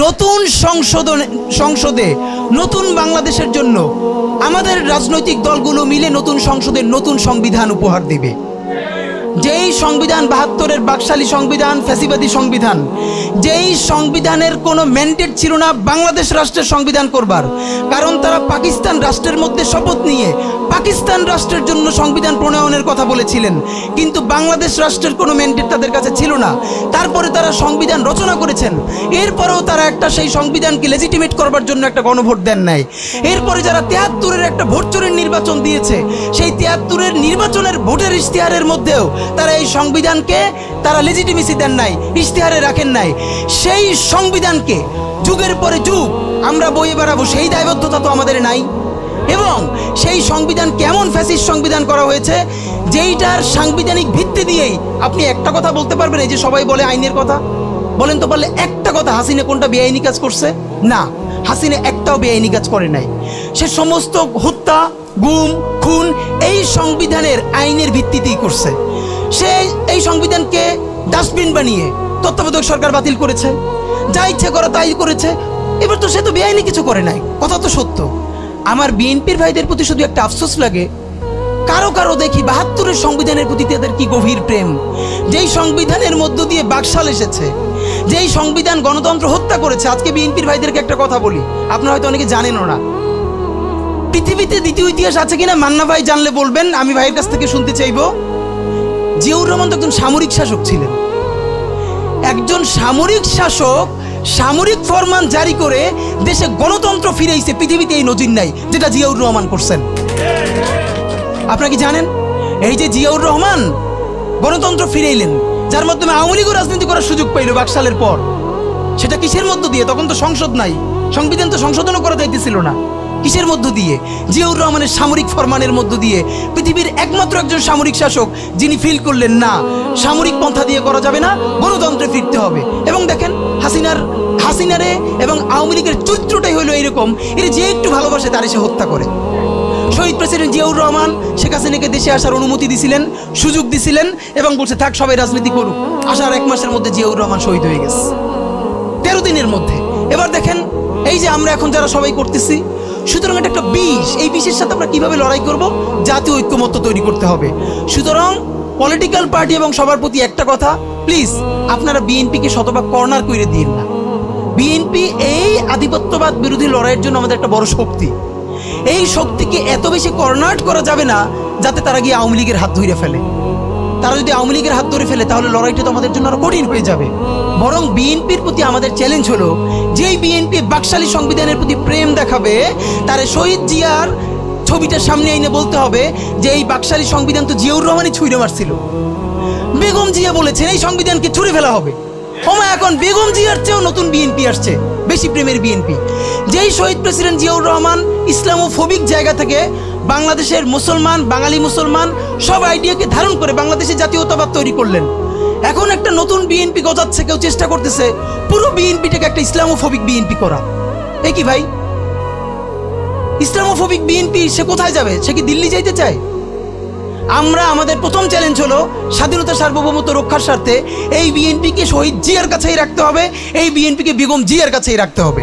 নতুন সংসদে নতুন বাংলাদেশের জন্য আমাদের রাজনৈতিক দলগুলো মিলে নতুন সংসদে নতুন সংবিধান উপহার দিবে। যেই সংবিধান ৭২-এর বাকশালী সংবিধান, ফ্যাসিবাদী সংবিধান, যেই সংবিধানের কোনো ম্যান্ডেট ছিল না বাংলাদেশ রাষ্ট্রের সংবিধান করবার, কারণ তারা পাকিস্তান রাষ্ট্রের মধ্যে শপথ নিয়ে পাকিস্তান রাষ্ট্রের জন্য সংবিধান প্রণয়নের কথা বলেছিলেন, কিন্তু বাংলাদেশ রাষ্ট্রের কোনো ম্যান্ডেট তাদের কাছে ছিল না। তারপরে তারা সংবিধান রচনা করেছেন, এরপরেও তারা একটা সেই সংবিধানকে লেজিটিমেট করবার জন্য একটা গণভোট দেন নাই। এরপরে যারা ৭৩-এর একটা ভোট চোরের নির্বাচন দিয়েছে, সেই ৭৩-এর নির্বাচনের ভোটের ইশতেহারের মধ্যেও তারা এই সংবিধানকে তারা লেজিটিমেসি দেন নাই, ইশতেহারে রাখেন নাই। সেই সংবিধানকে যুগের পরে যুগ আমরা বয়ে বেড়াবো, সেই দায়বদ্ধতা তো আমাদের নাই। এবং সেই সংবিধান কেমন ফ্যাসিস্ট সংবিধান করা হয়েছে, যেইটার সাংবিধানিক ভিত্তি দিয়েই আপনি একটা কথা বলতে পারবেন, এই যে সবাই বলে আইনের কথা, বলেন তো পারলে একটা কথা, হাসিনা কোনটা বেআইনি কাজ করছে? না, হাসিনা একটাও বেআইনি কাজ করে নাই। সে সমস্ত হত্যা, গুম, খুন এই সংবিধানের আইনের ভিত্তিতেই করছে। সে এই সংবিধানকে ডাস্টবিন বানিয়ে তত্ত্বাবধায়ক সরকার বাতিল করেছে, যা ইচ্ছে করা তাই করেছে। এবার তো সে তো বেআইনি কিছু করে নাই, কথা তো সত্য। আমার বিএনপির ভাইদের প্রতি শুধু একটা আফসোস লাগে, কারো কারো দেখি ৭২-এর সংবিধানের প্রতি তাদের কি গভীর প্রেম। যেই সংবিধানের মধ্য দিয়ে বাকশাল এসেছে, যেই সংবিধান গণতন্ত্র হত্যা করেছে। আজকে বিএনপির ভাইদেরকে একটা কথা বলি, আপনারা হয়তো অনেকে জানেনও না, পৃথিবীতে দ্বিতীয় ইতিহাস আছে কিনা মান্না ভাই জানলে বলবেন, আমি ভাইয়ের কাছ থেকে শুনতে চাইব। জিয়াউর রহমান তো একজন সামরিক শাসক ছিলেন। একজন সামরিক শাসক সামরিক ফরমান জারি করে দেশে গণতন্ত্র ফিরেইছে, পৃথিবীতে এই নজির নাই যেটা জিয়াউর রহমান করছেন। আপনারা কি জানেন? এই যে জিয়াউর রহমান গণতন্ত্র ফিরাইলেন, যার মাধ্যমে আওয়ামী লীগও রাজনীতি করার সুযোগ পাইল বাকশালের পর, সেটা কিসের মধ্য দিয়ে? তখন তো সংসদ নাই, সংবিধান তো সংশোধনও করা যাইতেছিল না। কিসের মধ্য দিয়ে? জিয়াউর রহমানের সামরিক ফরমানের মধ্য দিয়ে। পৃথিবীর একমাত্র একজন সামরিক শাসক যিনি ফিল করলেন না, সামরিক পন্থা দিয়ে করা যাবে না, গণতন্ত্রে ফিরতে হবে। এবং দেখেন হাসিনারে এবং আওয়ামী লীগের চরিত্রটাই হলো এইরকম, এর যে একটু ভালোবাসে তার সে হত্যা করে। শহীদ প্রেসিডেন্ট জিয়াউর রহমান শেখ হাসিনাকে দেশে আসার অনুমতি দিছিলেন, সুযোগ দিছিলেন, এবং বলছে থাক সবাই রাজনীতি করুক। আসার ১ মাসের মধ্যে জিয়াউর রহমান শহীদ হয়ে গেছে, ১৩ দিনের মধ্যে। এবার দেখেন এই যে আমরা এখন যারা সবাই করতেছি, সুতরাং এটা একটা বিষ। এই বিষের সাথে আমরা কিভাবে লড়াই করব? জাতীয় ঐক্যমত্য তৈরি করতে হবে। সুতরাং পলিটিক্যাল পার্টি এবং সবার প্রতি একটা কথা, প্লিজ আপনারা বিএনপিকে শতভাগ কর্নার করে দিন না। বিএনপি এই আধিপত্যবাদ বিরোধী লড়াইয়ের জন্য আমাদের একটা বড় শক্তি। এই শক্তিকে এত বেশি কর্নার করা যাবে না যাতে তারা গিয়ে আওয়ামী লীগের হাত ধরে ফেলে। তারা যদি আওয়ামী লীগের হাত ধরে ফেলে তাহলে লড়াইটা তো আমাদের জন্য আরো কঠিন হয়ে যাবে। বরং বিএনপির প্রতি আমাদের চ্যালেঞ্জ হলো, যেই বিএনপি বাকশালী সংবিধানের প্রতি প্রেম দেখাবে, তারে শহীদ জিয়ার ছবিটা সামনে এনে বলতে হবে যে এই বাকশালী সংবিধান তো জিয়াউর রহমানই ছুঁড়ে মারছিল। বেগম জিয়া বলেছেন এই সংবিধানকে ছুঁড়ে ফেলা হবে। ওমা এখন বেগম জিয়ার চেয়েও নতুন বিএনপি আসছে, বেশি প্রেমের বিএনপি। যেই শহীদ প্রেসিডেন্ট জিয়াউর রহমান ইসলামোফোবিক জায়গা থেকে বাংলাদেশের মুসলমান, বাঙালি মুসলমান সব আইডিয়াকে ধারণ করে বাংলাদেশে জাতীয়তাবাদ তৈরি করলেন। এখন একটা নতুন বিএনপি গজাচ্ছে, কেউ চেষ্টা করতেছে পুরো বিএনপিটাকে একটা ইসলামোফোবিক বিএনপি করা। এ কি ভাই, ইসলামোফোবিক বিএনপি সে কোথায় যাবে? সে কি দিল্লি যাইতে চায়? আমরা আমাদের প্রথম চ্যালেঞ্জ হলো স্বাধীনতা সার্বভৌমত্ব রক্ষার স্বার্থে এই বিএনপিকে শহীদ জিয়ার কাছেই রাখতে হবে, এই বিএনপিকে বেগম জিয়ার কাছেই রাখতে হবে।